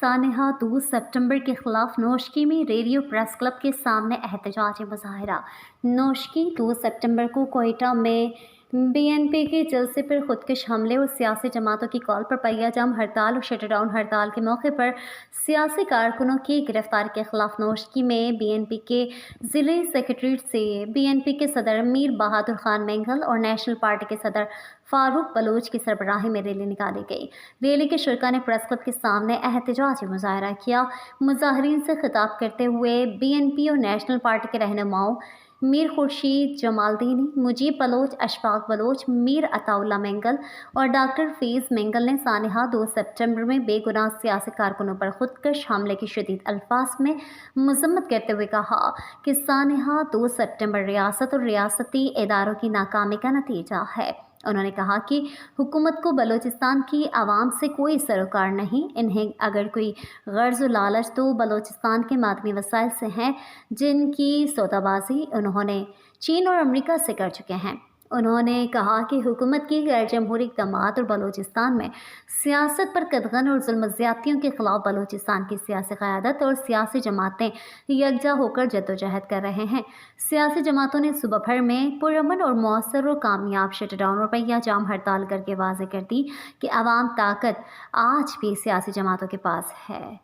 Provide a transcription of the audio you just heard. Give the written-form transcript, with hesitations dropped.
सानहा 2 सितंबर के खिलाफ नोशकी में रेडियो प्रेस क्लब के सामने एहतजाजी मुजाहरा। नोशकी 2 सितंबर को कोयटा में बीएनपी के जलसे पर खुदकुश हमले और सियासी जमातों की कॉल पर पहिया जाम हड़ताल और शटरडाउन हड़ताल के मौके पर सियासी कारकुनों की गिरफ्तारी के खिलाफ नोशकी में बीएनपी के ज़िले सेक्रेटरीट से बीएनपी के सदर मीर बहादुर खान मेंगल और नेशनल पार्टी के सदर फारूक बलोच की सरबराही में रैली निकाली गई। रैली के शुरा ने प्रेस क्लब के सामने एहतजाजी मुजाहरा किया। मुजाहरीन से खिताब करते हुए बीएनपी और नेशनल पार्टी के रहनुमाओं मीर खुर्शीद जमालदीनी, मुजीब बलोच, अशफाक बलोच, मीर अताउल्ला मेंगल और डॉक्टर फैज़ मेंगल ने सानहा 2 सितंबर में बेगुनाह सियासी कारकुनों पर खुदकश हमले की शदीद अल्फाज में मजम्मत करते हुए कहा कि सानहा 2 सितंबर रियासत और रियासती इदारों की नाकामी का नतीजा है। उन्होंने कहा कि हुकूमत को बलूचिस्तान की आवाम से कोई सरोकार नहीं। इन्हें अगर कोई गर्ज लालच तो बलूचिस्तान के मादनी वसाइल से हैं, जिनकी सौदाबाजी उन्होंने चीन और अमेरिका से कर चुके हैं। उन्होंने कहा कि हुकूमत की गैर जमहूरी इक़दामात और बलूचिस्तान में सियासत पर कदगन और जुल्म ज़्यादतियों के ख़िलाफ़ बलूचिस्तान की सियासी क़यादत और सियासी जमातें यकजा होकर जद्दोजहद कर रहे हैं। सियासी जमातों ने सुबह भर में पुरअमन और मौसर और कामयाब शटडाउन और पहिया जाम हड़ताल करके वाज़ेह कर दी कि अवाम ताकत आज भी सियासी जमातों के पास है।